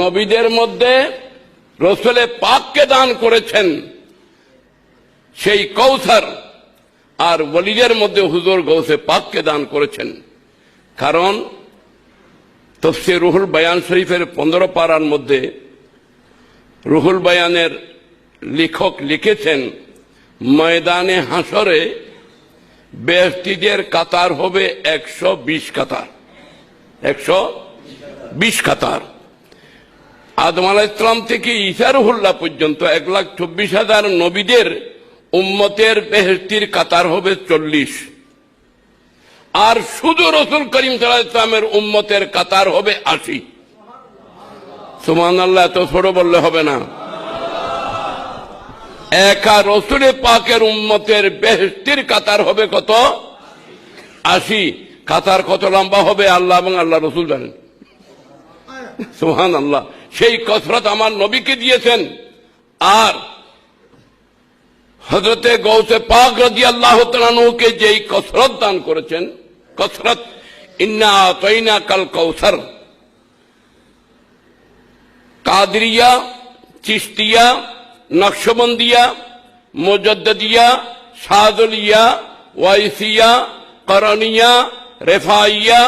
নবীদের মধ্যে রসুলে পাককে দান করেছেন সেই কৌসার, আর ওলিদের মধ্যে হুজুর গৌসে পাককে দান করেছেন। কারণ তফসির রুহুল বায়ান শরীফের 15 পারার মধ্যে রুহুল বায়ানের লেখক লিখেছেন, ময়দানে হাসরে বেহেশতীদের কাতার হবে 120 কাতার, 120 কাতার। আদম আলাইহিস সালাম থেকে ঈসা রুহুল্লাহ পর্যন্ত 1,24,000 নবীদের উম্মতের বেহেশতীর কাতার হবে 40, আর শুধু রাসূল করিম সাল্লাল্লাহু আলাইহি ওয়াসাল্লামের উম্মতের কাতার হবে 80। সুবহানাল্লাহ, তো ছোট বললে হবে না। একা রসুল পাকের উম্মতের বেহেশতীর কাতার হবে কত? 80। কাতার কত লম্বা হবে আল্লাহ এবং আল্লাহ রসুল জানেন। সুবহানাল্লাহ, সেই কসরত আমার নবীকে দিয়েছেন। আর হযরতে গৌসে পাক রাদিয়াল্লাহু তাআলা আনহুকে যেই কসরত দান করেছেন, কসরত, ইন্না আতাইনাকাল কাউসার, কাদরিয়া, চিশতিয়া, নকশবন্দিয়া, মুজাদ্দিদিয়া, শাযলিয়া, ওয়াইসিয়া, করণিয়া, রেফাইয়া,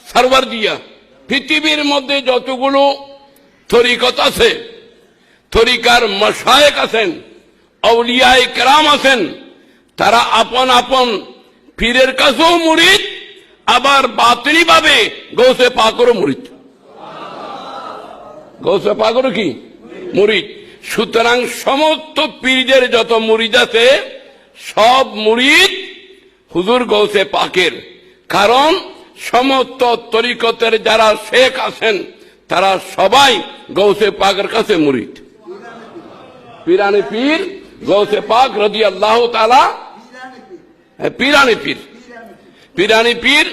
সরওয়ারদিয়া, পৃথিবীর মধ্যে যতগুলো তরিকত আছে, তরিকার মাশায়েখ আছেন, আউলিয়ায়ে কেরাম আছেন, তারা আপন আপন পীরের কাছেও মুরিদ, আবার বাতিনি ভাবে গৌসে পাকেরও মুরিদ। গৌসে পাকেরও কি মুরিদ। সুতরাং সমস্ত পীরদের যত মুরিদ আছে সব মুরিদ হুজুর গৌসে পাকের। কারণ সমস্ত তরিকতের যারা শেখ আছেন তারা সবাই গৌসে পাকের কাছে মুরিদ। পীরানি পীর গৌসে পাক রাদিয়াল্লাহু তাআলা, পীরানি পীর, পীরানি পীর,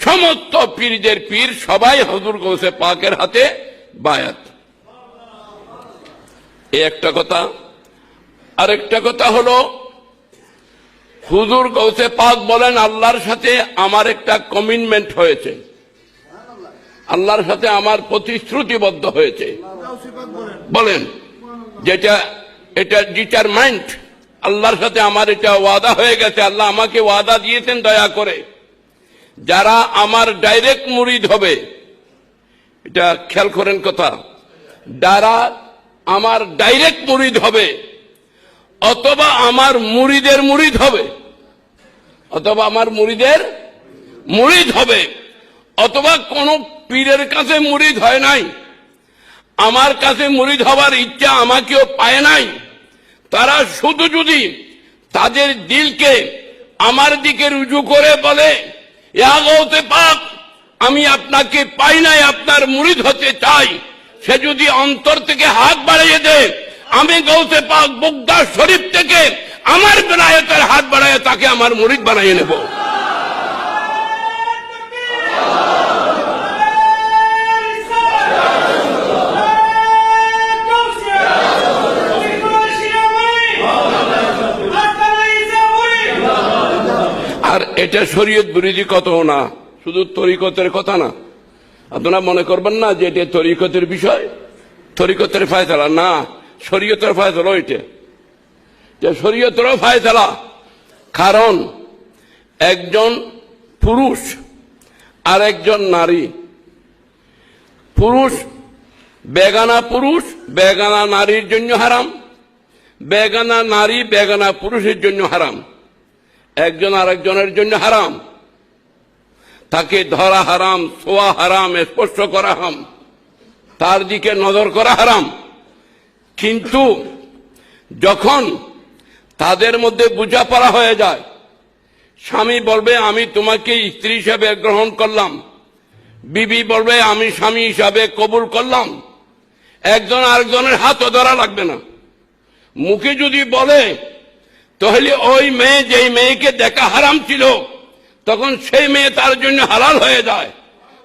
সমস্ত পীরদের পীর সবাই হুজুর গৌসে পাকের হাতে বায়াত। একটা কথা। আরেকটা কথা হলো, হুজুর গৌসে পাক বলেন, আল্লাহর সাথে আমার একটা কমিটমেন্ট হয়েছে, আল্লাহর সাথে আমার প্রতিশ্রুতিবদ্ধ হয়েছে। বলেন যেটা এটা ডিটারমাইন্ড, আল্লাহর সাথে আমার এটা ওয়াদা হয়ে গেছে। আল্লাহ আমাকে ওয়াদা দিয়েছেন দয়া করে, যারা আমার ডাইরেক্ট মুরিদ হবে, এটা খেয়াল করেন কথা, যারা আমার ডাইরেক্ট মুরিদ হবে, অথবা আমার মুরিদের মুরিদ হবে, অথবা আমার মুরিদের মুরিদ হবে, অথবা কোন পীরের কাছে মুরিদ হয় নাই, আমার কাছে মুরিদ হবার ইচ্ছা আমাকেও পায় নাই, তারা শুধু যদি তাদের দিলকে আমার দিকে রুজু করে বলে, ইয়া গৌসে পাক, আমি আপনাকে পাই নাই, আপনার মুরিদ হতে চাই, সে যদি অন্তর থেকে হাত বাড়িয়ে দেয়, আমি গৌসে পাক বুগদা শরীফ থেকে আমার বেলায়েতের হাত বাড়ায় তাকে আমার মুরিদ বানিয়ে নেব। আর এটা শরীয়ত বিরোধী কথাও না, শুধু তরিকতের কথা না। আপনারা মনে করবেন না যে এটা তরিকতের বিষয়, তরিকতের ফায়সালা না, শরীয়তের ফায়সালা এটা, শরীয়তেরও ফায়সালা। কারণ একজন পুরুষ আর একজন নারী, পুরুষ বেগানা পুরুষ বেগানা নারীর জন্য হারাম, বেগানা নারী বেগানা পুরুষের জন্য হারাম, একজন আরেকজনের জন্য হারাম, তাকে ধরা হারাম, ছোঁয়া হারাম, স্পর্শ করা হারাম, তার দিকে নজর করা হারাম। কিন্তু যখন তাদের মধ্যে বোঝাপড়া হয়ে যায়, স্বামী বলবে আমি তোমাকে স্ত্রী হিসাবে গ্রহণ করলাম, বিবি বলবে আমি স্বামী হিসাবে কবুল করলাম, একজন আরেকজনের হাতও ধরা লাগবে না। মুখে যদি বলে, তাহলে ওই মেয়ে যেই মেয়েকে দেখা হারাম ছিল, তখন সেই মেয়ে তার জন্য হালাল হয়ে যায়,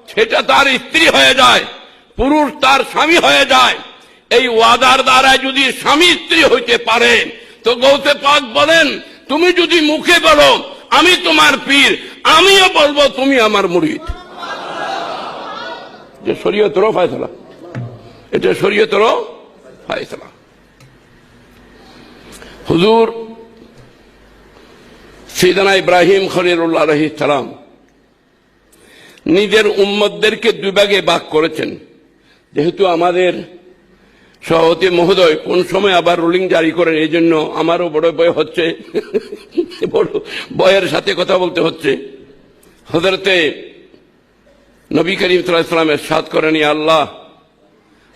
সেটা তার স্ত্রী হয়ে যায়, পুরুষ তার স্বামী হয়ে যায়। এই ওয়াদার দ্বারা যদি স্বামী স্ত্রী হইতে পারে, তো গৌসে পাক বলেন, তুমি যদি মুখে বলো আমি তোমার পীর, আমিও বলবো তুমি আমার মুরিদ। যে শরীয়তের ফায়সালা, এটা শরীয়তেরও ফায়সালা। হুজুর সাইয়েদনা ইব্রাহিম খলিলুল্লাহ আলাইহিস সালাম নিজের উম্মতদেরকে দুই ভাগে ভাগ করেছেন। যেহেতু আমাদের সভাপতি মহোদয় কোন সময় আবার রুলিং জারি করেন, এই জন্য আমারও বড় ভয় হচ্ছে, বড় ভয়ের সাথে কথা বলতে হচ্ছে। হযরতে নবী করিম সাল্লাল্লাহু আলাইহি ওয়াসাল্লাম ইরশাদ করেন, ইয়া আল্লাহ,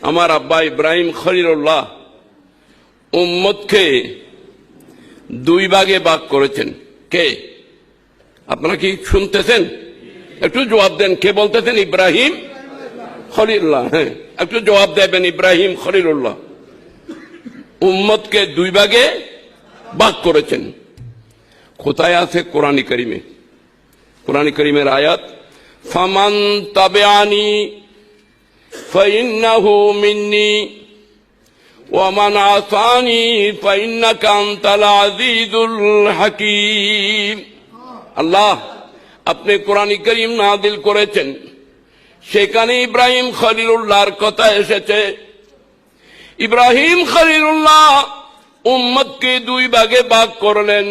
আমার আব্বা ইব্রাহিম খলিলুল্লাহ উম্মতকে দুই ভাগে ভাগ করেছেন। কে? আপনারা কি শুনতেছেন? একটু জবাব দেন, কে বলতেছেন? ইব্রাহিম খলিলুল্লাহ। হ্যাঁ, একটু জবাব দেবেন। ইব্রাহিম খলিলুল্লাহ উম্মতকে দুই ভাগে ভাগ করেছেন। কোথায় আছে? কোরআন কারীমে। কোরআন কারীমের আয়াত, ফামান তাবিআনি ফাইন্নাহু মিন্নি ওয়া মান আসানি ফাইন্নাকা আনতাল আজিজুল হাকীম। আল্লাহ আপনি কোরআন কারীম নাযিল করেছেন, সেখানে ইব্রাহিম খলিলুল্লাহর কথা এসেছে। ইব্রাহিম খলিলুল্লাহ উম্মতকে দুই ভাগে ভাগ করলেন।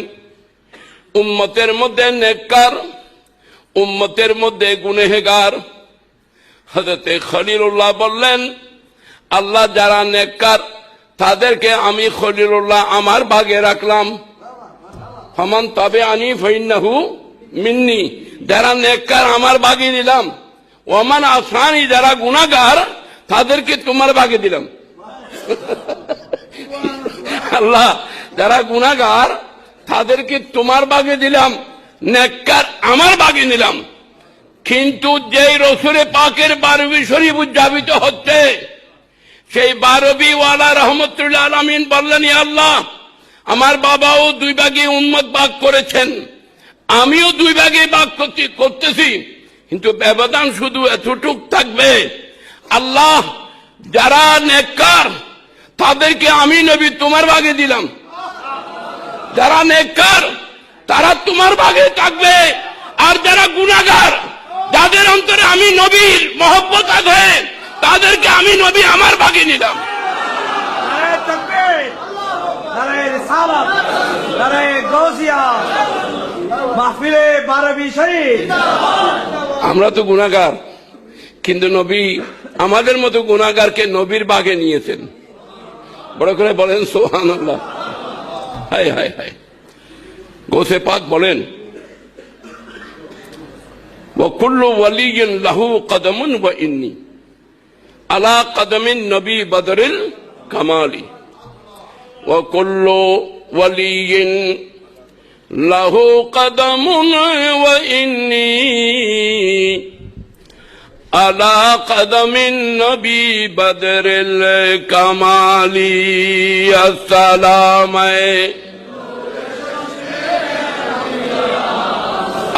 উম্মতের মধ্যে নেককার, উম্মতের মধ্যে গুনেহগার। হযরতে খলিলুল্লাহ বললেন, আল্লাহ যারা নেককার তাদেরকে আমি খলিলুল্লাহ আমার ভাগে রাখলাম। ফামান তাবিআনি ফাইন্নাহু মিন্নি, যারা নেককার আমার ভাগে দিলাম। ওমান আসানি, যারা গুনাহগার তাদেরকে তোমার ভাগে দিলাম। আল্লাহ যারা গুনাহগার তাদেরকে তোমার ভাগে দিলাম, নেককার আমার ভাগে নিলাম। কিন্তু যেই রসুল পাকের বারবি শরীফ উদযাপিত হচ্ছে, সেই বারবি ওয়ালা রহমতুল্লাহ আলামিন বললেন, ইয়া আল্লাহ, আমার বাবাও দুই ভাগে উম্মত ভাগ করেছেন, আমিও দুই ভাগে ভাগ করতেছি, কিন্তু ব্যবধান শুধু এতটুক থাকবে, আল্লাহ যারা নেককার তাদেরকে আমি নবী তোমার ভাগে দিলাম। যারা নেককার তারা তোমার ভাগে থাকবে, আর যারা গুনাহগার, যাদের অন্তরে আমি নবীর মহব্বত আছে, তাদেরকে আমি নবী আমার ভাগে নিলাম। নারায়ে তাকবীর, নারায়ে রিসালাত, নারায়ে গাউসিয়া, মাহফিলে বারবি শরীফ। আমরা তো গুনাহগার, কিন্তু নবী আমাদের মতো গুনাহগারকে নবীর ভাগে নিয়েছেন। বড় করে বলেন সুবহানাল্লাহ। হায় হায় হায়। গৌসে পাক বলেন, ওয়া কুল্লু ওয়ালিয়্যিন লাহু কদমুন ওয়া ইন্নী আলা কদমিন নবী বদরিল কামালি। ওয়া কুল্লু ওয়ালিয়্যিন লাহু কদমুন ওয়া ইন্নী আলা কদমিন নবী বদরিল কামালি। আসসালামু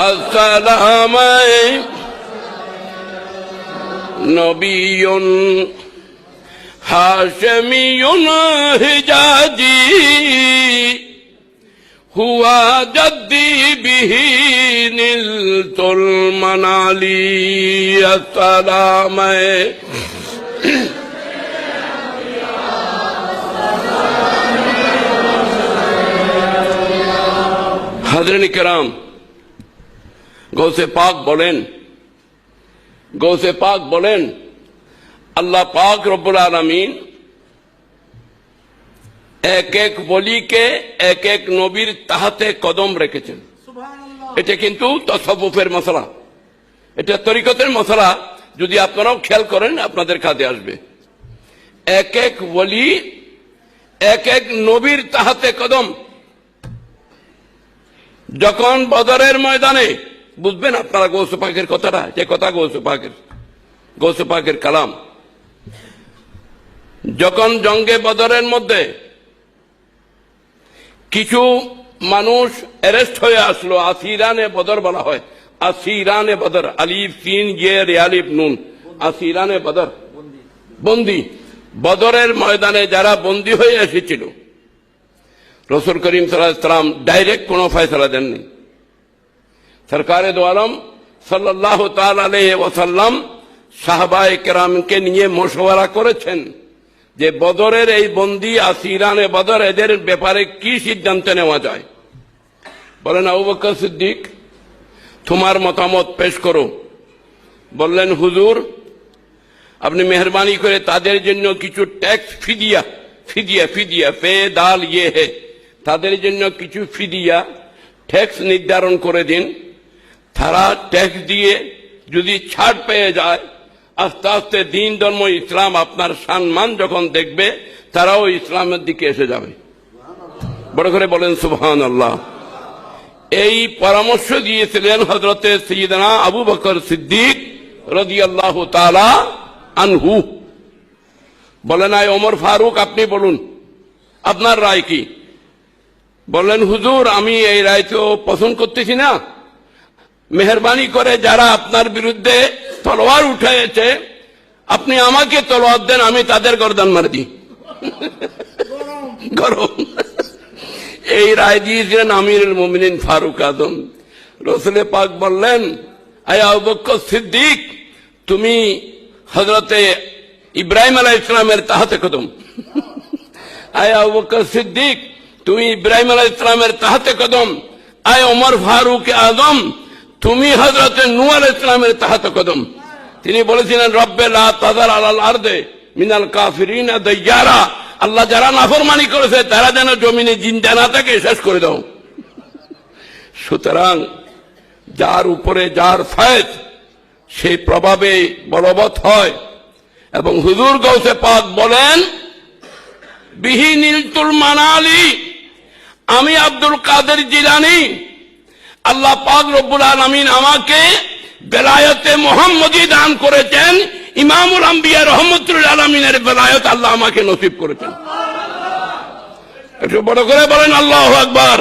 আসসালামু নবিয়ুন হাশমিয়ুন হিজাজি হুয়া জদ্দি বিহি নিলতুল মানালি। আসসালামু হাজরিন কিরাম, গৌসে পাক বলেন, আল্লাহ পাক রব্বুল আলামিন এক এক ওলিকে এক এক নবীর তাহাতে কদম রেখেছেন। এটা কিন্তু তাসাউফের মশলা, এটা তরিকতের মশলা। যদি আপনারাও খেয়াল করেন আপনাদের কাজে আসবে। এক এক ওলি এক এক নবীর তাহাতে কদম। যখন বদরের ময়দানে, বুঝবেন আপনারা গৌসে পাকের কথাটা, যে কথা গৌসে পাকের কালাম। যখন জঙ্গে বদরের মধ্যে কিছু মানুষ অ্যারেস্ট হয়ে আসলো, আসিরানে বদর বলা হয়, আসিরানে বদর, আলিফ সিন ইয়ে আলিফ নুন, আসিরানে বদর, বন্দী। বদরের ময়দানে যারা বন্দী হয়ে এসেছিল, রসুল করিম সাল্লাল্লাহু আলাইহি ওয়াসাল্লাম ডাইরেক্ট কোনো ফয়সালা দেননি। সরকারে দো আলম সাল্লাল্লাহু তাআলা আলাইহি ওয়াসাল্লাম সাহাবায়ে কেরামকে নিয়ে মশওয়ারা করেছেন যে বদরের এই বন্দী আসিরানে বদর এদের ব্যাপারে কি সিদ্ধান্ত নেওয়া যায়। বলেন আবু বকর সিদ্দিক, তোমার মতামত পেশ করো। বললেন হুজুর, আপনি মেহরবানি করে তাদের জন্য কিছু ট্যাক্স ফিদিয়া ফিদিয়া ফিদিয়া ফে দাল ইয়ে হে, তাদের জন্য কিছু ফিদিয়া ট্যাক্স নির্ধারণ করে দিন। তারা ট্যাক্স দিয়ে যদি ছাড় পেয়ে যায়, আস্তে আস্তে দিন ধর্ম ইসলাম আপনার সম্মান যখন দেখবে, তারাও ইসলামের দিকে এসে যাবে। বড় করে বলেন সুবহানাল্লাহ। এই পরামর্শ দিয়েছিলেন হযরতে সাইয়্যিদানা আবু বকর সিদ্দিক রাদিয়াল্লাহু তাআলা আনহু। বলেন আয় ওমর ফারুক, আপনি বলুন আপনার রায় কি? বললেন হুজুর, আমি এই রায় তো পছন্দ করতেছি না। মেহরবানি করে যারা আপনার বিরুদ্ধে তলোয়ার উঠাইছে, আপনি আমাকে তলোয়ার দেন, আমি তাদের গর্দান মার দিই। গরম। এই রায় দিয়েছিলেন আমিরুল মুমিনিন ফারুক আজম। রাসূল পাক বললেন, আয় আবু বকর সিদ্দিক, তুমি হযরতে ইব্রাহিম আলাইহিস সালামের তাহতে কদম। আয় আবু বকর সিদ্দিক, তুমি ইব্রাহিম আলাইহিস সালামের তাহতে কদম। আয় ওমর ফারুক আজম, তুমি হযরতে নূহ আলাইহিস সালামের তাহতে কদম। তিনি বলেছিলেন, রব্বে লা তাযার আলাল আরদে মিনাল কাফিরিনা দাইয়ারা, আল্লাহ যারা নাফরমানি করেছে তারা যেন জমিনে জিন্দা না থাকে, শেষ করে দাও। সুতরাং যার উপরে যার ফয়েজ সেই প্রভাবে বলবৎ হয়। এবং হুজুর গৌসে পাক বলেন, বিহি নীলতুল মানালি, আমি আব্দুল কাদের জিলানী, আল্লাহ পাক রব্বুল আলামিন আমাকে বেলায়েতে মুহাম্মদী দান করেছেন। ইমামুল আম্বিয়া রহমতুল আলামিনের বেলায়েত আল্লাহ আমাকে নসিব করেছেন। একটু বড় করে বলেন আল্লাহু আকবার।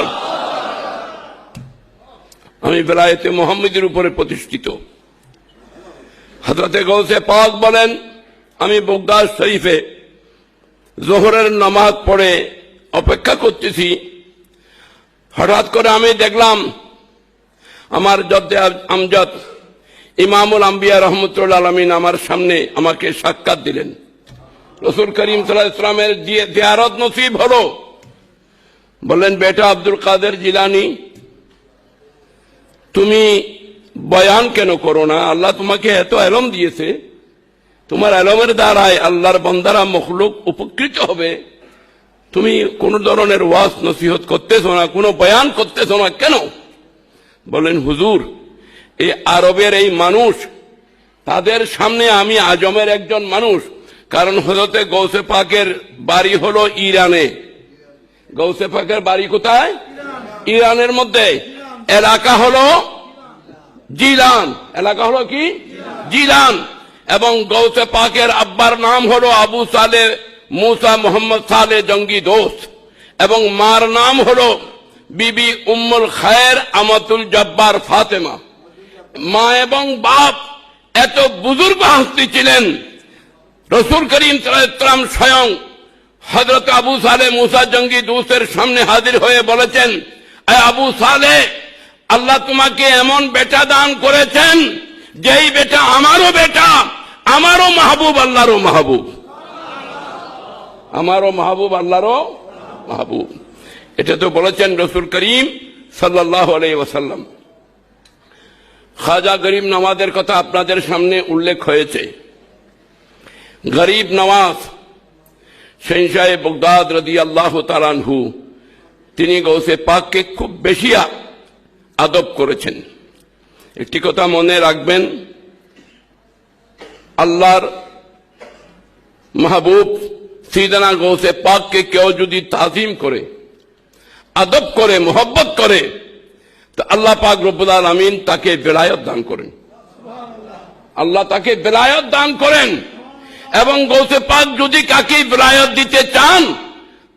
আমি বেলায়েতে মুহাম্মদীর উপরে প্রতিষ্ঠিত। হযরতে গৌসে পাক বলেন, আমি বগদাদ শরীফে জোহরের নামাজ পড়ে অপেক্ষা করতেছি। হঠাৎ করে আমি দেখলাম আমার জদ্দে আমজাদ ইমামুল আম্বিয়া রহমতুল আলামিন আমার সামনে আমাকে সাক্ষাৎ দিলেন। রাসূল করিম সাল্লাল্লাহু আলাইহি ওয়াসাল্লামের জিয়ারত নসিব হলো। বললেন, বেটা আব্দুল কাদের জিলানী, তুমি বয়ান কেন করো না? আল্লাহ তোমাকে এত ইলম দিয়েছে, তোমার ইলমের দ্বারাই আল্লাহর বান্দারা মখলুক উপকৃত হবে। তুমি কোন ধরনের ওয়াজ নসিহত করতেছো না, কোনো বয়ান করতেছো না কেন? বলেন, হুজুর, এই আরবের এই মানুষ, তাদের সামনে আমি আজমের একজন মানুষ। কারণ হযরতে গৌসে পাকের বাড়ি হলো ইরানে। গৌসে পাকের বাড়ি কোথায়? ইরানের মধ্যে। এলাকা হলো জিলান। এলাকা হলো কি? জিলান। এবং গৌসে পাকের আব্বার নাম হলো আবু সালে মুসা মোহাম্মদ সালে জঙ্গি দোস্ত, এবং মার নাম হলো বিবি উম্মুল খায়ের আমাতুল জব্বার ফাতেমা। মা এবং বাপ এত বুজুর্গ হস্তি ছিলেন। রাসূল করিম সাল্লাল্লাহু আলাইহি ওয়াসাল্লাম স্বয়ং হযরত আবু সালে মুসা জঙ্গি দোস্তের সামনে হাজির হয়ে বলেছেন, আয় আবু সালে, আল্লাহ তোমাকে এমন বেটা দান করেছেন যেই বেটা আমারও বেটা, আমারও মাহবুব, আল্লাহরও মাহবুব, আমারও মাহবুব, আল্লাহরও মাহবুব। এটা তো বলেছেন রাসূল করিম সাল্লাল্লাহু আলাইহি ওয়াসাল্লাম। খাজা গরিব নওয়াজের কথা আপনাদের সামনে উল্লেখ হয়েছে। গরিব নওয়াজ শাহ বগদাদ রাদিয়াল্লাহু তাআলা আনহু, তিনি গৌসে পাককে খুব বেশি আদব করেছেন। একটি কথা মনে রাখবেন, আল্লাহর মাহবুব সাইয়েদনা গৌসে পাককে কেউ যদি তাজিম করে, আদব করে, মোহব্বত করে, তো আল্লাহ পাক রব্বুল আলামিন তাকে বেলায়েত দান করেন। আল্লাহ তাকে বেলায়েত দান করেন। এবং গৌসে পাক যদি কাকে বেলায়েত দিতে চান,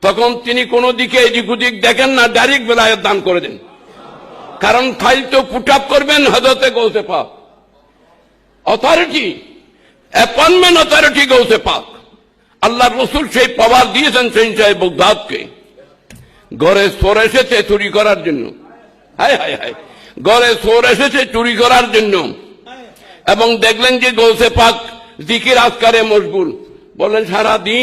তখন তিনি কোনো দিকে এদিক ওদিক দেখেন না, ডাইরেক্ট বেলায়েত দান করে দেন। কারণ ফাইল তো পুট আপ করবেন হযরতে গৌসে পাক। অথরিটি, অ্যাপয়েন্টমেন্ট অথরিটি গৌসে পাক। আল্লাহর রাসূল সেই পাওয়ার দিয়েছেন শাহ বগদাদকে। ঘরে চোর এসেছে চুরি করার জন্য, হায় হায় হায়, ঘরে চোর এসেছে চুরি করার জন্য, এবং দেখলেন যে গৌসে পাক জিকির আজকারে মশগুল, বললেন সারা দিন